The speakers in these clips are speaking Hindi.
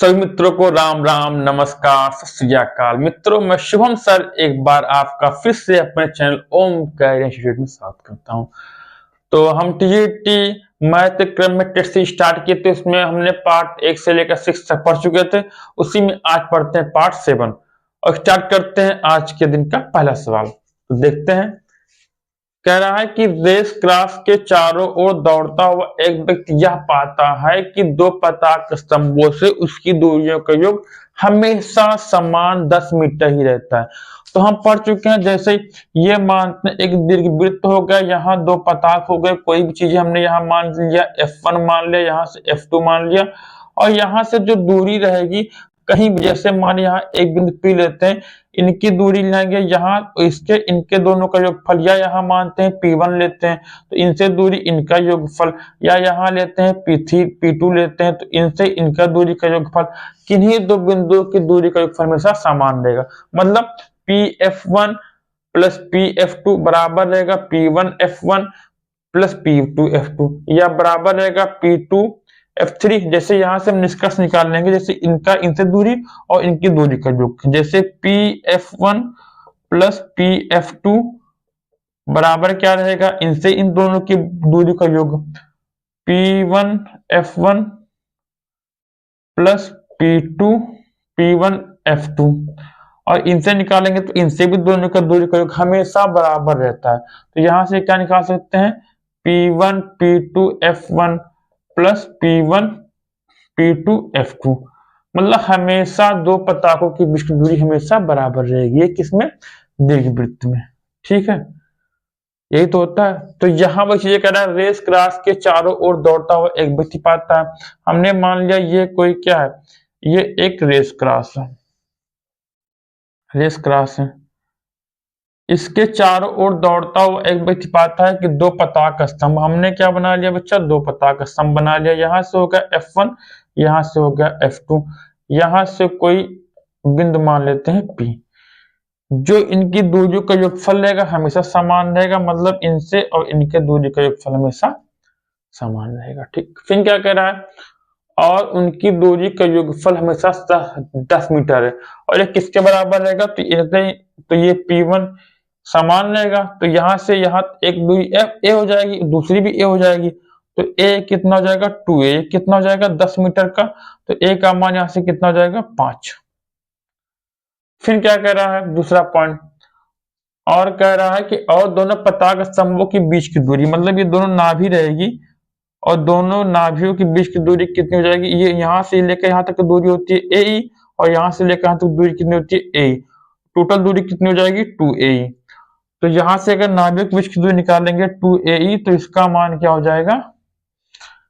सभी मित्रों को राम राम नमस्कार सत श्री अकाल। मित्रों, मैं शुभम सर एक बार आपका फिर से अपने चैनल ओम कैरियर इंस्टीट्यूट में स्वागत करता हूं। तो हम टीजीटी मैथ क्रम में टेस्ट से स्टार्ट किए थे, उसमें हमने पार्ट 1 से लेकर 6 तक पढ़ चुके थे। उसी में आज पढ़ते हैं पार्ट 7 और स्टार्ट करते हैं आज के दिन का पहला सवाल। तो देखते हैं। कह रहा है कि रेस क्रॉस के चारों ओर दौड़ता हुआ एक व्यक्ति यह पाता है कि दो पताक स्तंभों से उसकी दूरियों का योग हमेशा समान 10 मीटर ही रहता है। तो हम पढ़ चुके हैं, जैसे ये मानते हैं एक दीर्घवृत्त हो गया, यहाँ दो पताक हो गए, कोई भी चीज हमने यहाँ मान लिया F1 मान लिया, यहाँ से F2 मान लिया, और यहाँ से जो दूरी रहेगी कहीं भी, जैसे मान यहाँ एक बिंदु P लेते हैं, इनकी दूरी लेंगे यहाँ, इसके इनके दोनों का योगफल, या यहाँ मानते हैं P1 लेते हैं तो इनसे दूरी इनका योगफल, या यहाँ लेते हैं P3 P2 लेते हैं तो इनसे इनका दूरी का योगफल। किन्हीं दो बिंदुओं की दूरी का योगफल हमेशा समान रहेगा। मतलब PF1 प्लस PF2 बराबर रहेगा P1F1 प्लस P2F2, या बराबर रहेगा P2F3। जैसे यहां से हम निष्कर्ष निकाल लेंगे, जैसे इनका इनसे दूरी और इनकी दूरी का योग, जैसे PF1 प्लस PF2 बराबर क्या रहेगा, इनसे इन दोनों की दूरी का योग P1F1 प्लस P1F2, और इनसे निकालेंगे तो इनसे भी दोनों का दूरी का योग हमेशा बराबर रहता है। तो यहां से क्या निकाल सकते हैं, P1 P2F1 plus P1 P2F2। मतलब हमेशा दो पताकों की बीच की दूरी हमेशा बराबर रहेगी। ये किसमें, दीर्घवृत्त में। ठीक है, यही तो होता है। तो यहाँ वही चीजें कह रहा है, रेस क्रॉस के चारों ओर दौड़ता हुआ एक व्यक्ति पाता है। हमने मान लिया ये कोई क्या है, ये एक रेस क्रॉस है, रेस क्रॉस है। इसके चारों ओर दौड़ता हुआ एक व्यक्ति पाता है कि दो पताक स्तंभ, हमने क्या बना लिया बच्चा, दो पताक स्तंभ बना लिया। यहाँ से हो गया F1, यहाँ से हो गया F2, यहाँ से कोई बिंदु मान लेते हैं P। जो इनकी दूरियों का योगफल रहेगा हमेशा समान रहेगा, मतलब इनसे और इनके दूरी का योगफल हमेशा समान रहेगा। ठीक, फिर क्या कह रहा है, और उनकी दूरी का योगफल हमेशा 10 मीटर है। और ये किसके बराबर रहेगा, तो ये P1 समान रहेगा, तो यहाँ से यहाँ एक दूरी A हो जाएगी, दूसरी भी A हो जाएगी, तो A कितना हो जाएगा 2A, कितना हो जाएगा 10 मीटर का, तो A का मान यहाँ से कितना हो जाएगा 5। फिर क्या कह रहा है दूसरा पॉइंट, और कह रहा है कि और दोनों पताक स्तंभों के बीच की दूरी, मतलब ये दोनों नाभि रहेगी और दोनों नाभियों के बीच की दूरी कितनी हो जाएगी, ये यहाँ से लेकर यहाँ तक की दूरी होती है AE, और यहाँ से लेकर यहाँ तक दूरी कितनी होती है AE। टोटल दूरी कितनी हो जाएगी 2AE। तो यहां से अगर नाभिक के बीच की दूरी निकालेंगे 2AE, तो इसका मान क्या हो जाएगा,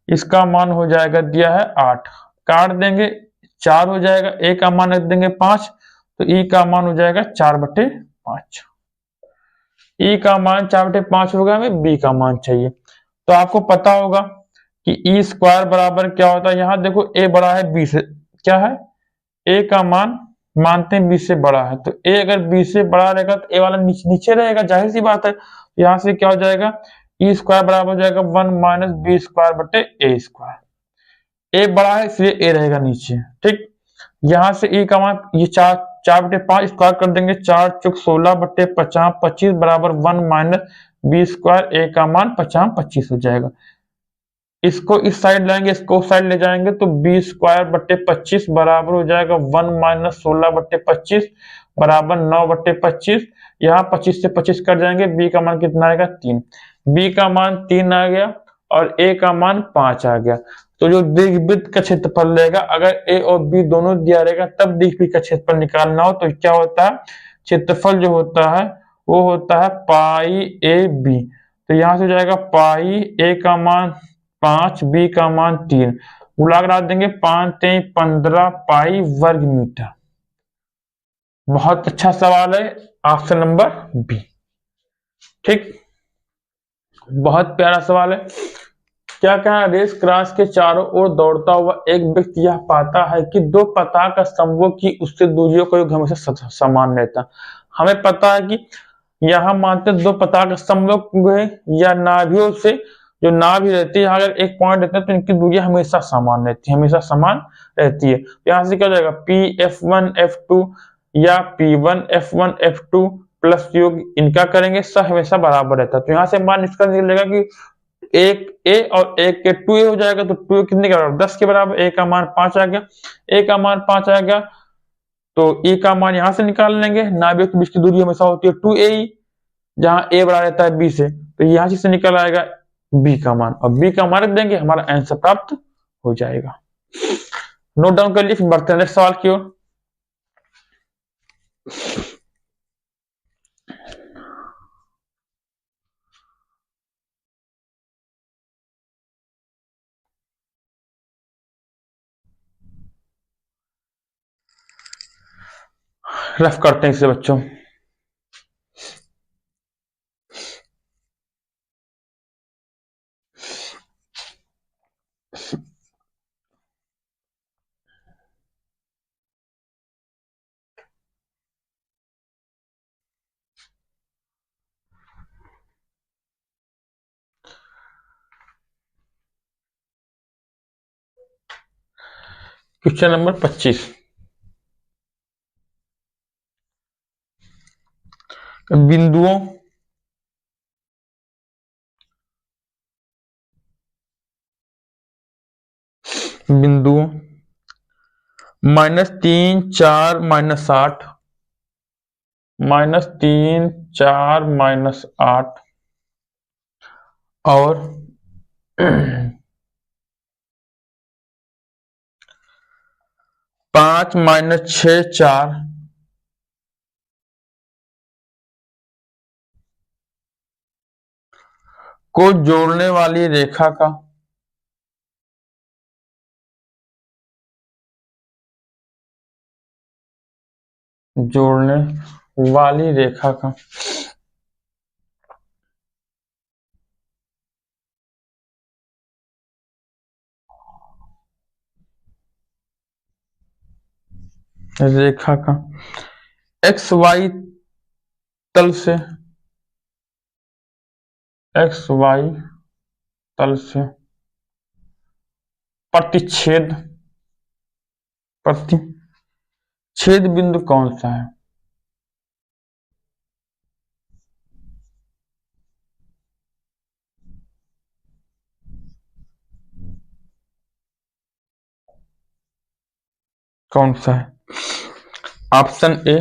इसका मान हो जाएगा, दिया है 8, काट देंगे 4 हो जाएगा, A का मान रख देंगे 5, तो E का मान हो जाएगा 4/5। E का मान 4/5 होगा, हमें B का मान चाहिए। तो आपको पता होगा कि E स्क्वायर बराबर क्या होता है, यहाँ देखो A बड़ा है B से, क्या है A का मान मानते हैं B से बड़ा है, तो A अगर B से बड़ा रहेगा तो A वाला नीचे रहेगा, जाहिर सी बात है। यहाँ से क्या हो जाएगा, E स्क्वायर बराबर हो जाएगा 1 माइनस B स्क्वायर बटे A स्क्वायर। A बड़ा है इसलिए A रहेगा नीचे। ठीक, यहाँ से E का मान ये 4/5 स्क्वायर कर देंगे, 4 चौक 16 बटे 50 25 बराबर 1 माइनस B स्क्वायर, A का मान 50 25 हो जाएगा। इसको इस साइड लाएंगे, इसको उस साइड ले जाएंगे, तो B स्क्वायर बटे 25 बराबर हो जाएगा 1 माइनस 16 बटे 25 बराबर 9/25। यहाँ 25 से 25 कट जाएंगे, B का मान कितना आएगा 3। B का मान 3 आ गया और A का मान 5 आ गया। तो जो दीर्घवृत्त का क्षेत्रफल रहेगा, अगर A और B दोनों दिया रहेगा तब दीर्घवृत्त का क्षेत्रफल निकालना हो, तो क्या होता है, क्षेत्रफल जो होता है वो होता है पाई AB। तो यहाँ से हो जाएगा पाई A का मान 5, B का मान 3, उला करा देंगे, 5 3 15 पाई वर्ग मीटर। बहुत अच्छा सवाल है, ऑप्शन नंबर बी। ठीक, बहुत प्यारा सवाल है। क्या कहा, रेस क्रॉस के चारों ओर दौड़ता हुआ एक व्यक्ति यह पाता है कि दो पताक स्तंभों की उससे दूरियों का योग हमेशा समान रहता। हमें पता है कि यहाँ मानते दो पताक स्तंभों या नाभियों से जो ना भी रहती है, अगर एक पॉइंट रहता है तो इनकी दूरी हमेशा समान रहती है, हमेशा समान रहती है। तो यहाँ से क्या हो जाएगा, P(F1 F2) या P1 F1 F2 प्लस योग इनका करेंगे, सब हमेशा बराबर रहता है। तो यहाँ से मान इसका निकलेगा कि एक ए और एक के 2a हो जाएगा, तो 2a कितने के बराबर, 10 के बराबर, a का मान 5 आ गया, a का मान 5 आ गया, तो e का मान यहां से निकाल लेंगे, नाभिक के बीच की दूरी हमेशा होती है 2a, जहां a बड़ा रहता है b से, तो यहां से निकल आएगा b का मान, और b का मान रख देंगे, हमारा आंसर प्राप्त हो जाएगा। नोट डाउन कर लिए, फिर बढ़ते हैं नेक्स्ट सवाल की ओर। रफ करते हैं इसे बच्चों। क्वेश्चन नंबर 25, बिंदुओं -3 4 -8, -3 4 -8 और 5 -6 4 को जोड़ने वाली रेखा का एक्स वाई तल से प्रतिच्छेद बिंदु कौन सा है? कौन सा है? Option A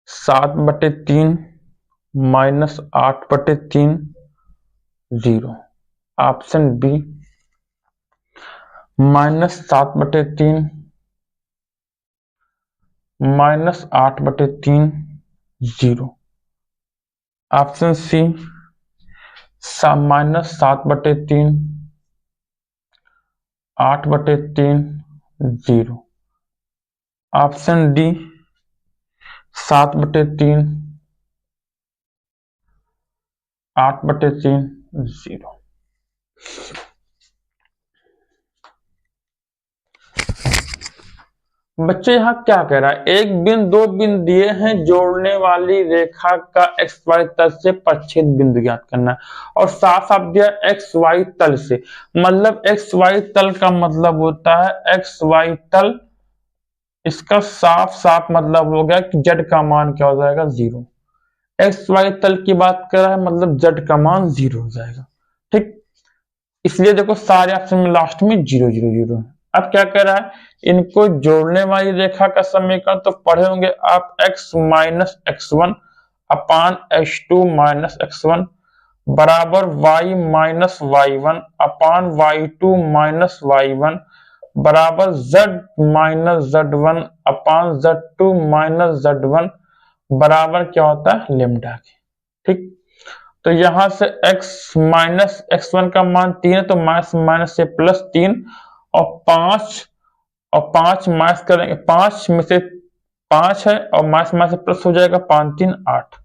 7/3 -8/3 0, option B -7/3 -8/3 0, option C -7/3 8/3 0, option D 7/3 8/3 0। बच्चे यहाँ क्या कह रहा है, एक बिंदु दो बिंदु दिए हैं, जोड़ने वाली रेखा का एक्स वाई तल से प्रच्छेद बिंदु ज्ञात करना है, और साफ साफ दिया एक्स वाई तल से, मतलब एक्स वाई तल का मतलब होता है एक्स वाई तल, इसका साफ साफ मतलब हो गया कि जेड का मान क्या हो जाएगा, 0। एक्स वाई तल की बात कर रहा है, मतलब जेड का मान 0 हो जाएगा, ठीक। इसलिए देखो सारे ऑप्शन में लास्ट में 0 0 0 है। अब क्या कह रहा है, इनको जोड़ने वाली रेखा का समीकरण तो पढ़े होंगे आप, x माइनस x1 अपान h2 माइनस x1 बराबर y माइनस y1 अपान y2 माइनस y1 बराबर z माइनस z1 अपान z2 माइनस z1 बराबर क्या होता है, लेमडा के, ठीक। तो यहां से x माइनस x1 का मान 3 है, तो माइनस माइनस से +3 और 5 माइनस करेंगे, 5 में से 5 है और माइनस माइनस से प्लस हो जाएगा, 5 3 8।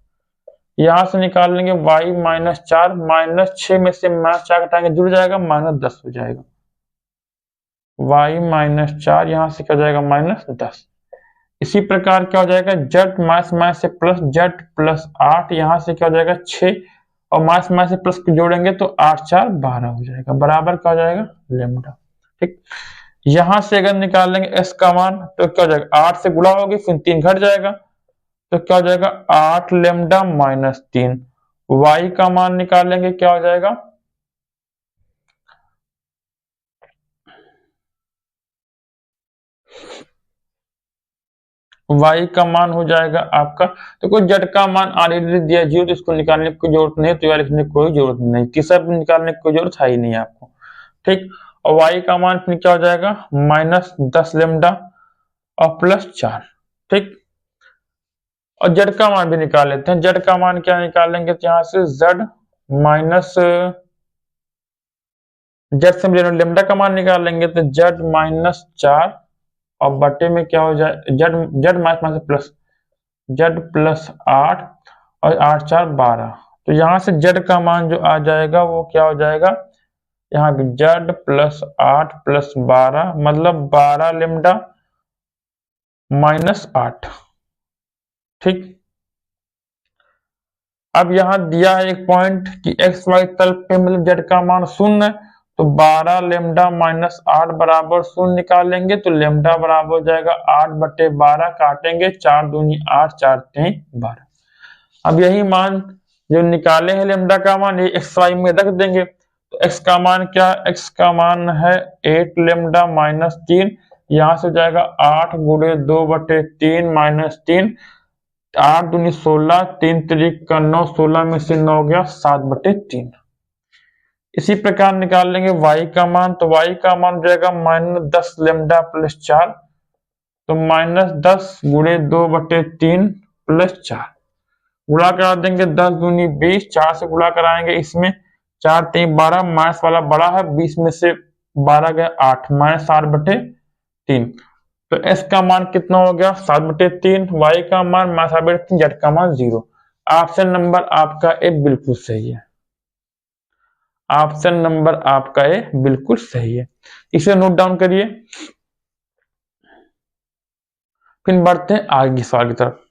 यहां से निकाल लेंगे y माइनस 4, -6 में से -4 घटाएंगे, जुड़ जाएगा, -10 हो जाएगा। y माइनस 4 यहां से क्या हो जाएगा, -10। इसी प्रकार क्या हो जाएगा, z माइनस माइनस से प्लस z +8, यहां से क्या हो जाएगा 6 और माइनस माइनस से प्लस जोड़ेंगे तो 8 4 12 हो जाएगा, बराबर क्या हो जाएगा लेमडा। ठीक, यहां से अगर निकालेंगे एस का मान तो क्या हो जाएगा, 8 से गुणा होगी फिर 3 घट जाएगा तो क्या हो जाएगा 8 लेमडा माइनस 3। वाई का मान निकालेंगे क्या हो जाएगा, y का मान हो जाएगा आपका, तो कोई z का मान ऑलरेडी दिया है 0, तो इसको निकालने की कोई जरूरत नहीं है, तो यार लिखने की कोई जरूरत नहीं, तीसरा भी निकालने की कोई जरूरत है ही नहीं आपको। ठीक, और y का मान फिर क्या हो जाएगा -10 लेमडा और +4। ठीक, और z का मान भी निकाल लेते हैं, z का मान क्या निकालेंगे, तो यहाँ से z माइनस z से हम लेमडा का मान निकाल लेंगे तो z -4 और बटे में क्या हो जाए z minus minus plus z +8 और 8 4 12, तो यहाँ से z का मान जो आ जाएगा वो क्या हो जाएगा, यहाँ पे z +8 +12 मतलब 12 लेमडा -8। ठीक, अब यहाँ दिया है एक पॉइंट कि एक्स वाई तल पे मतलब z का मान 0, तो 12 लेमडा -8 बराबर 0 निकालेंगे तो लेमडा बराबर हो जाएगा 8/12, काटेंगे 4 दूनी 8 4 3 12। अब यही मान जो निकाले हैं लेमडा का मान ये एक्स वाई में रख देंगे, तो एक्स का मान क्या, एक्स का मान है 8 लेमडा -3, यहाँ से हो जाएगा 8 गुणे 2/3 -3, 8 दूनी 16, 3 त्रिक का 9, 16 में से 9 गया 7/3। इसी प्रकार निकाल लेंगे y का मान, तो y का मान हो जाएगा -10 लेमडा +4, तो -10 गुणे 2/3 +4, गुणा करा देंगे 10 दूनी 20, 4 से गुणा कराएंगे इसमें 4 3 12, माइनस वाला बड़ा है 20 में से 12 गया 8 -8/3, तो s का मान कितना हो गया 7/3, y का मान -8/3, z का मान 0। ऑप्शन नंबर आपका ए बिल्कुल सही है, ऑप्शन नंबर आपका ए बिल्कुल सही है, इसे नोट डाउन करिए। फिर बढ़ते हैं आगे सवाल की तरफ।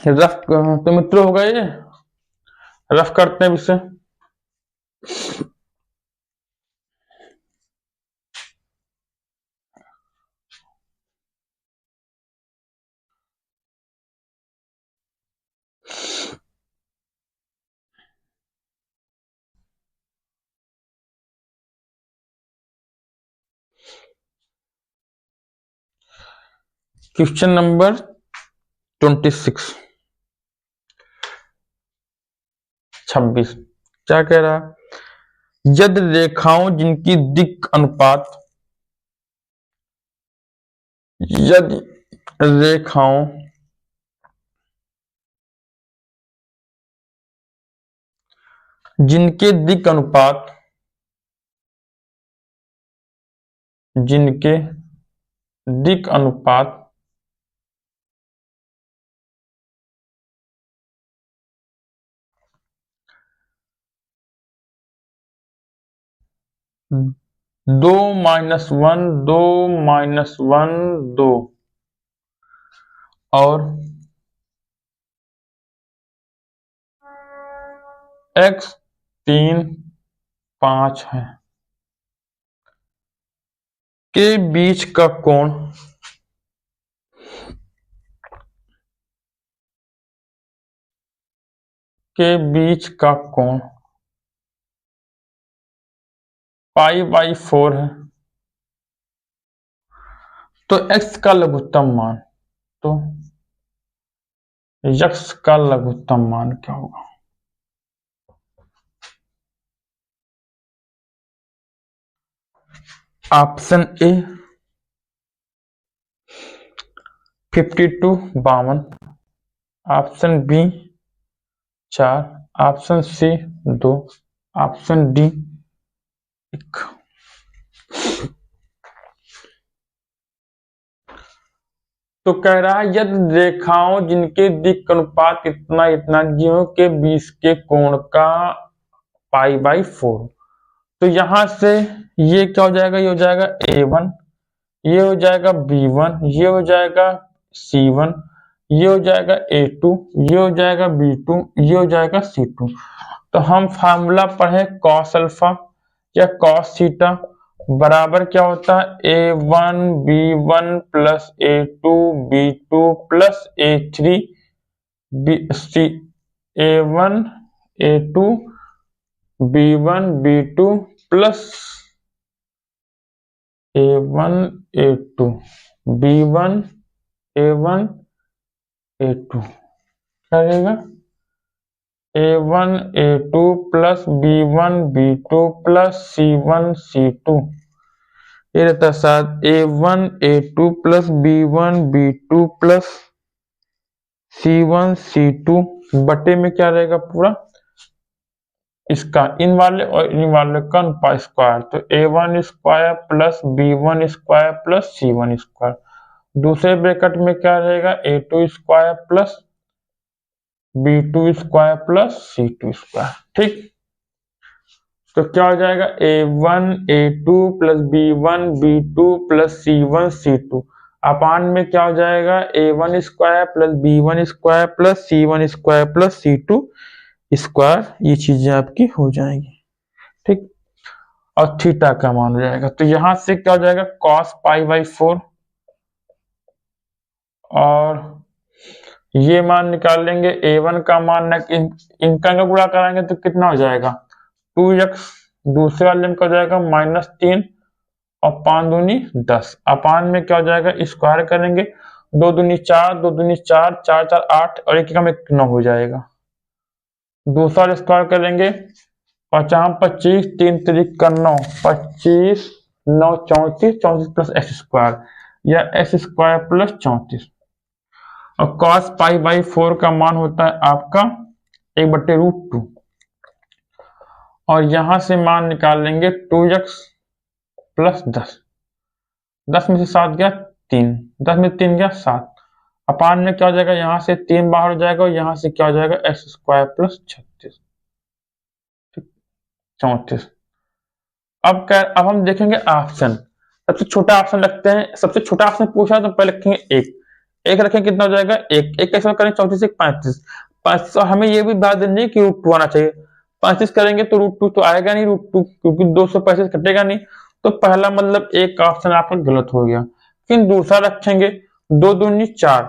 रफ तो मित्रों हो गए, रफ करते हैं विषय। क्वेश्चन नंबर 26 क्या कह रहा है, यदि रेखाओं जिनकी दिक् अनुपात, यदि रेखाओं जिनके दिक् अनुपात, जिनके दिक् अनुपात दो -1 2 -1 2 और x 3 5 है के बीच का कोण π/4 है, तो x का लघुत्तम मान, तो x का लघुत्तम मान क्या होगा, option A 52 52, option B 4, option C 2, option D 1। तो कह रहा है यदि रेखाओं जिनके दिक् अनुपात इतना इतना ज्यों के 20 के कोण का π/4, तो यहां से ये क्या हो जाएगा, ये हो जाएगा A1, ये हो जाएगा B1, ये हो जाएगा C1, ये हो जाएगा A2, ये हो जाएगा B2, ये हो जाएगा C2। तो हम फार्मूला पढ़े cos अल्फा या cos थीटा बराबर क्या होता है A1 B1 plus A2 B2 plus A3 C A1 A2 B1 B2 plus A1 A2 B1 A1 A2 क्या रहेगा A1 A2 plus B1 B2 plus C1 C2, ये रहता है साथ A1 A2 plus B1 B2 plus C1 C2 बटे में क्या रहेगा पूरा इसका इन वाले और इन वाले का अनुपात स्क्वायर, तो A1 square plus B1 square plus C1 square, दूसरे ब्रैकेट में क्या रहेगा A2 square plus B2 square plus C2 square. ठीक, तो क्या हो जाएगा A1 A2 plus B1 B2 plus C1 C2 अपान में क्या हो जाएगा A1 square plus B1 square plus C1 square plus C2 square, ये चीजें आपकी हो जाएंगी। ठीक, और थीटा का मान हो जाएगा, तो यहां से क्या हो जाएगा cos π/4 और ये मान निकाल लेंगे A1 का मान इनका गुणा कराएंगे तो कितना हो जाएगा 2x, दूसरे वाले में क्या हो जाएगा -3 और 5 दूनी 10 अपान में क्या हो जाएगा स्क्वायर करेंगे 2 दूनी 4 2 दूनी 4 4 4 8 और एक कम 1 9 हो जाएगा, दूसरा स्क्वायर करेंगे 5 25 3 3 का 9 25 9 34 34 प्लस एक्स स्क्वायर या एक्स स्क्वायर प्लस 34 और cos π/4 का मान होता है आपका 1/√2 और यहां से मान निकाल लेंगे 2x प्लस 10, 10 में से 7 गया 3, 10 में 3 गया 7 अपान में क्या हो जाएगा यहां से 3 बाहर हो जाएगा और यहां से क्या हो जाएगा एक्स स्क्वायर प्लस 36 34। अब हम देखेंगे ऑप्शन, सबसे छोटा ऑप्शन रखते हैं, सबसे छोटा ऑप्शन पूछा तो पहले रखेंगे एक रखें कितना हो जाएगा एक कैसे करें 34 35 5, हमें ये भी बात देनी है कि √2 आना चाहिए, 35 करेंगे तो √2 तो आएगा नहीं √2 क्योंकि 235 कटेगा नहीं, तो पहला मतलब एक ऑप्शन आपका गलत हो गया। फिर दूसरा रखेंगे 2 दूनी 4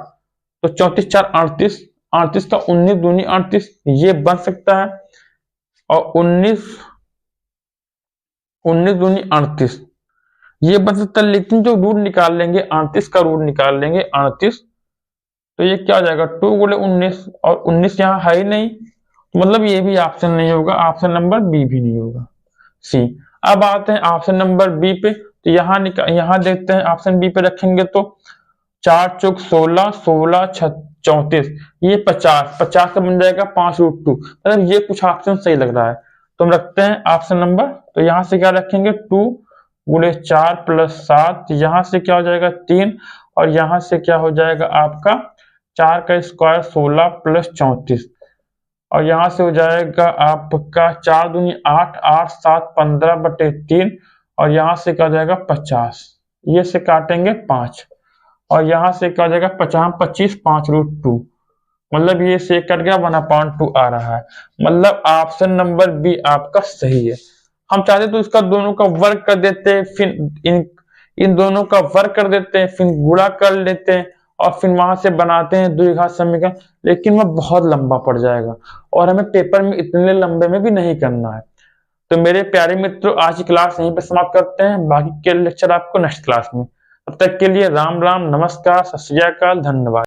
तो 34 4 38 38 का 19 दूनी 38 ये बन सकता है और 19 दूनी 38 ये बन सकता है, लेकिन जो रूट निकाल लेंगे 38 का रूट निकाल लेंगे 38 तो ये क्या हो जाएगा 2 गुणे 19 और 19 यहाँ है ही नहीं, तो मतलब ये भी ऑप्शन नहीं होगा, ऑप्शन नंबर बी भी नहीं होगा, सी। अब आते हैं ऑप्शन नंबर बी पे, तो यहाँ देखते हैं ऑप्शन बी पे रखेंगे तो 4 चौक 16 16 34 ये 50 50 का बन जाएगा 5√2, मतलब ये कुछ ऑप्शन सही लग रहा है तो हम रखते हैं ऑप्शन नंबर, तो यहाँ से क्या रखेंगे 2 गुणे 4 प्लस 7 यहाँ से क्या हो जाएगा 3 और यहाँ से क्या हो जाएगा आपका 4 का स्क्वायर 16 प्लस 34 और यहाँ से हो जाएगा आपका 4 दूनी 8 8 7 15/3 और यहाँ से क्या हो जाएगा 50, ये से काटेंगे 5 और यहाँ से क्या हो जाएगा 50 25 5√2 मतलब ये से कट गया 1/2 आ रहा है, मतलब ऑप्शन नंबर बी आपका सही है। हम चाहते तो इसका दोनों का वर्ग कर देते हैं, फिर इन दोनों का वर्ग कर देते हैं, फिर गुणा कर लेते हैं और फिर वहां से बनाते हैं द्विघात समीकरण, लेकिन वह बहुत लंबा पड़ जाएगा और हमें पेपर में इतने लंबे में भी नहीं करना है। तो मेरे प्यारे मित्रों आज की क्लास यहीं पर समाप्त करते हैं, बाकी के लेक्चर आपको नेक्स्ट क्लास में, तब तक के लिए राम राम नमस्कार सत श्री अकाल धन्यवाद।